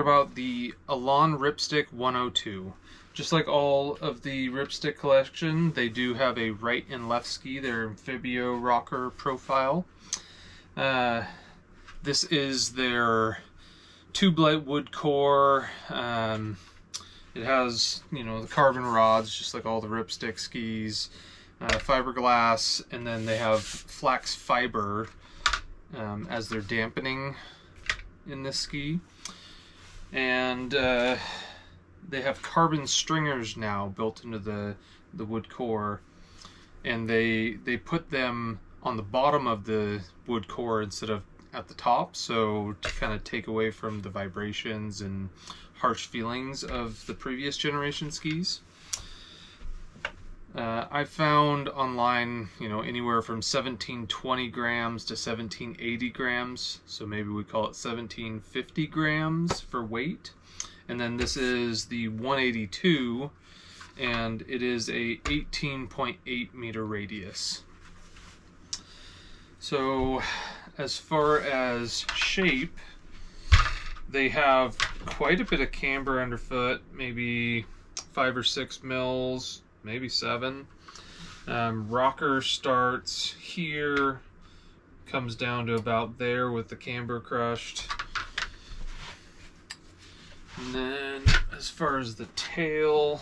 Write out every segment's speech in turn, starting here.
about the Elan Ripstick 102. Just like all of the Ripstick collection, they do have a right and left ski, their amphibio rocker profile. This is their tube-light wood core. It has, the carbon rods, just like all the Ripstick skis, fiberglass, and then they have flax fiber as their dampening in this ski. And they have carbon stringers now built into the wood core, and they put them on the bottom of the wood core instead of at the top, so to kind of take away from the vibrations and harsh feelings of the previous generation skis. I found online, anywhere from 1720 grams to 1780 grams, so maybe we call it 1750 grams for weight. And then this is the 182, and it is a 18.8 meter radius. So as far as shape, they have quite a bit of camber underfoot, maybe 5 or 6 mils, maybe 7. Rocker starts here, comes down to about there with the camber crushed. And then as far as the tail,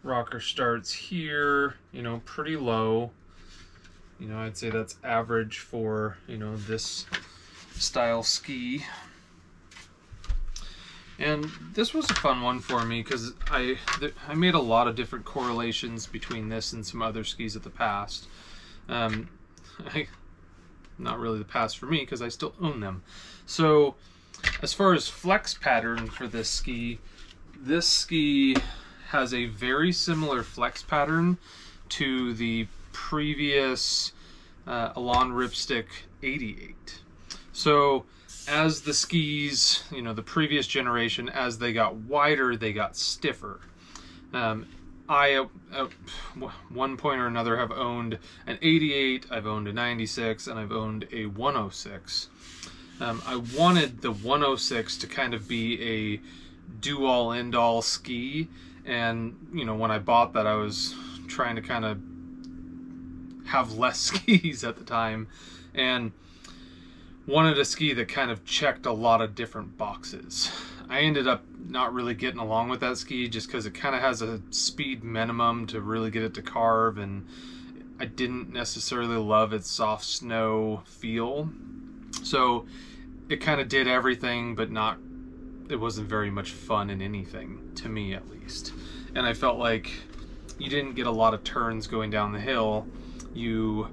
rocker starts here, pretty low. I'd say that's average for, this style ski. And this was a fun one for me because I made a lot of different correlations between this and some other skis of the past. Not really the past for me because I still own them. So as far as flex pattern for this ski has a very similar flex pattern to the previous Elan Ripstick 88. So as the skis, the previous generation, as they got wider, they got stiffer. I, at one point or another, have owned an 88, I've owned a 96, and I've owned a 106. I wanted the 106 to kind of be a do-all, end-all ski, and, when I bought that, I was trying to kind of have less skis at the time, and wanted a ski that kind of checked a lot of different boxes. I ended up not really getting along with that ski just because it kind of has a speed minimum to really get it to carve, and I didn't necessarily love its soft snow feel. So it kind of did everything, but it wasn't very much fun in anything, to me at least. And I felt like you didn't get a lot of turns going down the hill. You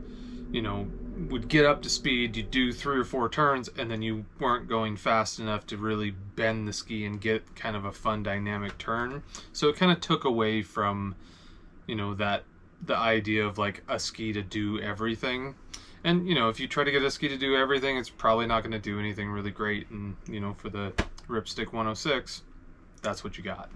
would get up to speed, you'd do 3 or 4 turns, and then you weren't going fast enough to really bend the ski and get kind of a fun dynamic turn. So it kind of took away from, the idea of like a ski to do everything. And, if you try to get a ski to do everything, it's probably not going to do anything really great. And, for the Ripstick 106, that's what you got.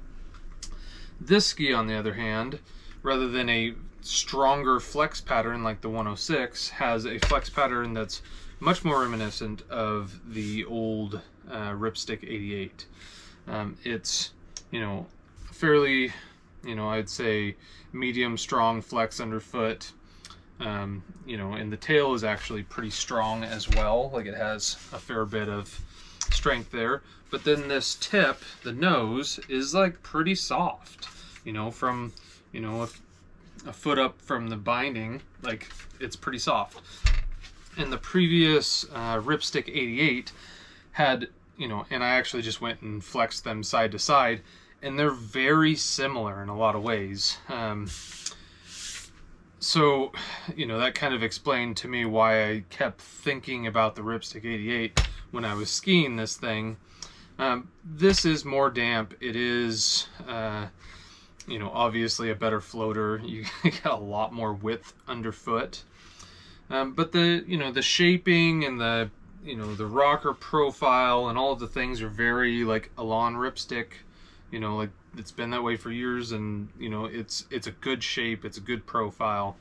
This ski, on the other hand, rather than a stronger flex pattern like the 106, has a flex pattern that's much more reminiscent of the old Ripstick 88. It's, fairly, I'd say medium strong flex underfoot. And the tail is actually pretty strong as well. Like, it has a fair bit of strength there. But then this tip, the nose, is like pretty soft, from, a foot up from the binding, like, it's pretty soft. And the previous Ripstick 88 had, and I actually just went and flexed them side to side, and they're very similar in a lot of ways. So, that kind of explained to me why I kept thinking about the Ripstick 88 when I was skiing this thing. This is more damp. It is, obviously a better floater. You got a lot more width underfoot. But the shaping and the rocker profile and all of the things are very like Elan Ripstick. Like, it's been that way for years, and it's a good shape, it's a good profile.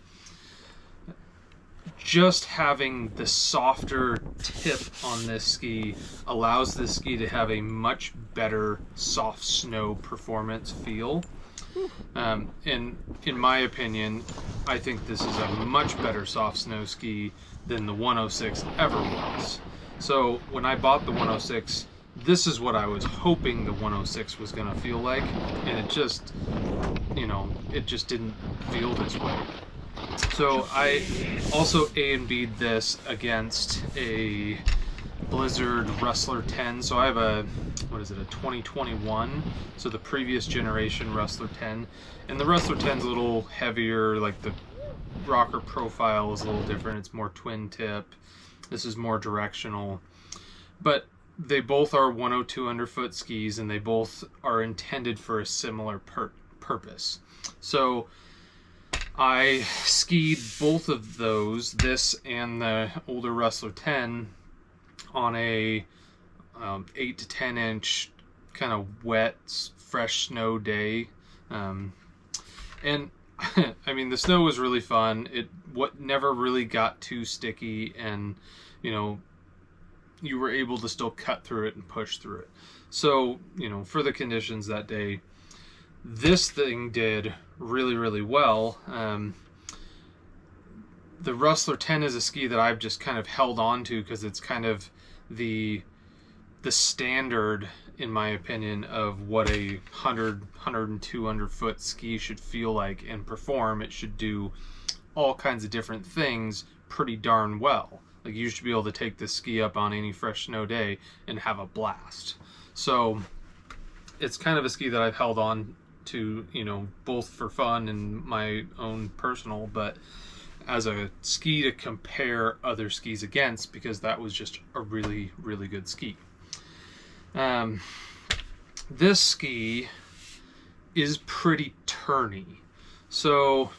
just having the softer tip on this ski allows this ski to have a much better soft snow performance feel. And in my opinion, I think this is a much better soft snow ski than the 106 ever was. So when I bought the 106, this is what I was hoping the 106 was going to feel like, and it just, it just didn't feel this way. So I also A and B'd this against a Blizzard Rustler 10. So I have a 2021, so the previous generation Rustler 10. And the Rustler 10's a little heavier, like the rocker profile is a little different. It's more twin tip. This is more directional. But they both are 102 underfoot skis, and they both are intended for a similar purpose. So I skied both of those, this and the older Rustler 10, on a 8 to 10 inch kind of wet, fresh snow day. And I mean, the snow was really fun. What never really got too sticky, and you were able to still cut through it and push through it. So, for the conditions that day, this thing did really, really well. The Rustler 10 is a ski that I've just kind of held on to because it's kind of the standard, in my opinion, of what a 100 200 foot ski should feel like and perform. It should do all kinds of different things pretty darn well. Like, you should be able to take this ski up on any fresh snow day and have a blast. So it's kind of a ski that I've held on to, both for fun and my own personal, but as a ski to compare other skis against, because that was just a really, really good ski. This ski is pretty turny. So,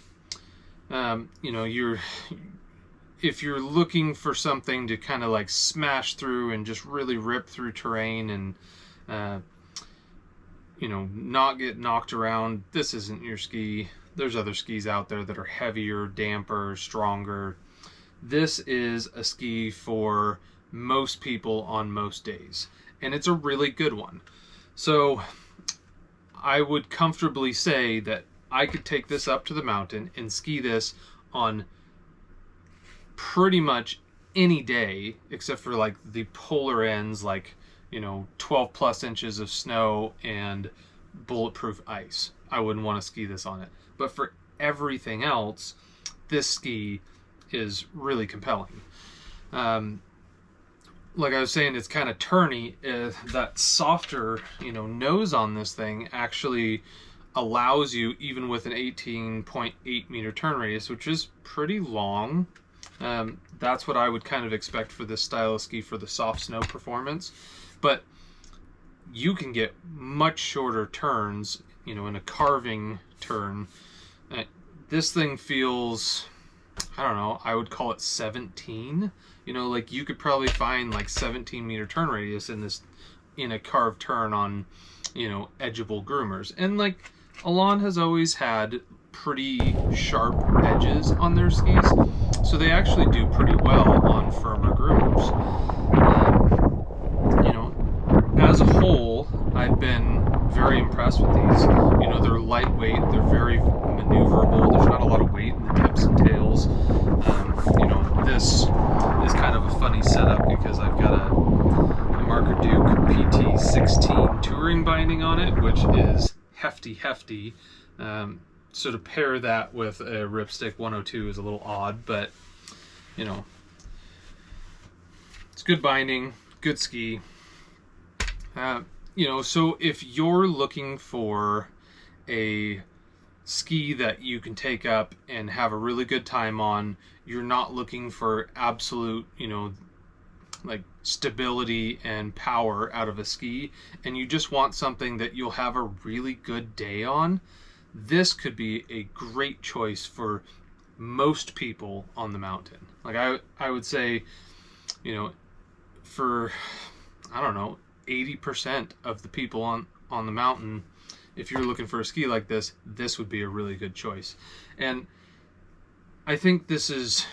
if you're looking for something to kind of like smash through and just really rip through terrain and, not get knocked around, this isn't your ski. There's other skis out there that are heavier, damper, stronger. This is a ski for most people on most days, and it's a really good one. So I would comfortably say that I could take this up to the mountain and ski this on pretty much any day, except for like the polar ends, like 12 plus inches of snow and bulletproof ice. I wouldn't want to ski this on it. But for everything else, this ski is really compelling. Like I was saying, it's kind of turny. That softer, nose on this thing actually allows you, even with an 18.8 meter turn radius, which is pretty long. That's what I would kind of expect for this style of ski for the soft snow performance. But you can get much shorter turns, in a carving turn. This thing feels, I don't know, I would call it 17. Like you could probably find like 17 meter turn radius in a carved turn on, edgeable groomers. And like Elan has always had pretty sharp edges on their skis, so they actually do pretty well on firmer groomers. As a whole, I've been very impressed with these. They're lightweight, they're very maneuverable, there's not a lot of weight in the tips and tails. This is kind of a funny setup because I've got a Marker Duke PT16 touring binding on it, which is hefty. So to pair that with a Ripstick 102 is a little odd, but it's good binding, good ski. So if you're looking for a ski that you can take up and have a really good time on, you're not looking for absolute, like stability and power out of a ski, and you just want something that you'll have a really good day on, this could be a great choice for most people on the mountain. Like I would say, for, I don't know, 80% of the people on the mountain, if you're looking for a ski like this would be a really good choice. And I think this is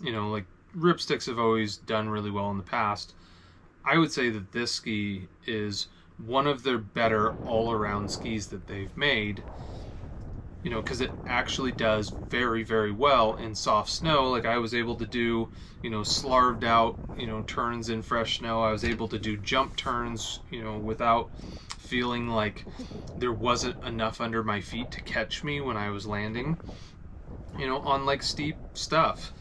you know, like Ripsticks have always done really well in the past. I would say that this ski is one of their better all-around skis that they've made, you know, because it actually does very, very well in soft snow. Like I was able to do, you know, slarved out, you know, turns in fresh snow. I was able to do jump turns, you know, without feeling like there wasn't enough under my feet to catch me when I was landing, you know, on like steep stuff.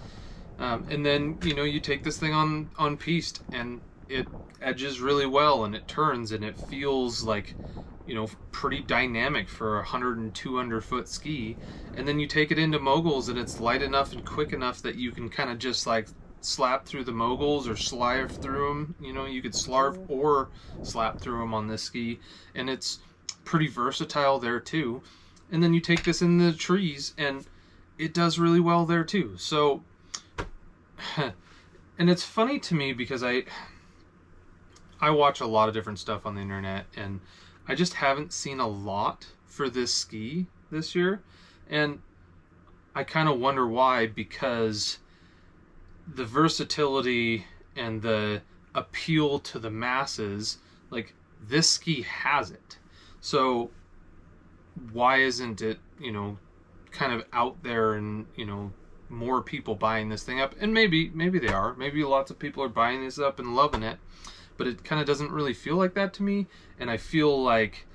And then, you know, you take this thing on piste and it edges really well and it turns and it feels like, you know, pretty dynamic for a 100 and 200 foot ski. And then you take it into moguls and it's light enough and quick enough that you can kind of just like slap through the moguls or slide through them. You know, you could slarf or slap through them on this ski, and it's pretty versatile there too. And then you take this in the trees and it does really well there too. So, and it's funny to me because I watch a lot of different stuff on the internet, and I just haven't seen a lot for this ski this year. And I kind of wonder why, because the versatility and the appeal to the masses, like this ski has it. So why isn't it, you know, kind of out there and, you know, more people buying this thing up? And maybe they are. Maybe lots of people are buying this up and loving it. But it kind of doesn't really feel like that to me. And I feel like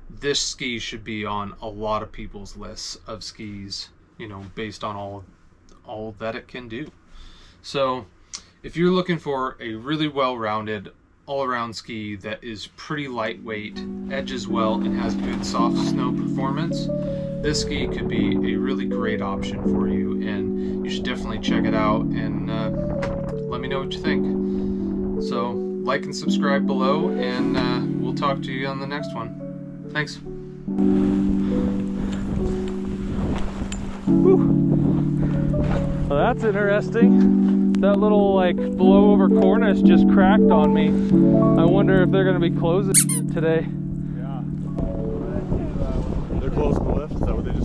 this ski should be on a lot of people's lists of skis, you know, based on all that it can do. So if you're looking for a really well-rounded all-around ski that is pretty lightweight, edges well, and has good soft snow performance, this ski could be a really great option for you, and you should definitely check it out and let me know what you think. So like and subscribe below, and we'll talk to you on the next one. Thanks. Whew. Well, that's interesting. That little like blowover cornice just cracked on me. I wonder if they're going to be closing today. Yeah. They're closing the lift. Is that what they just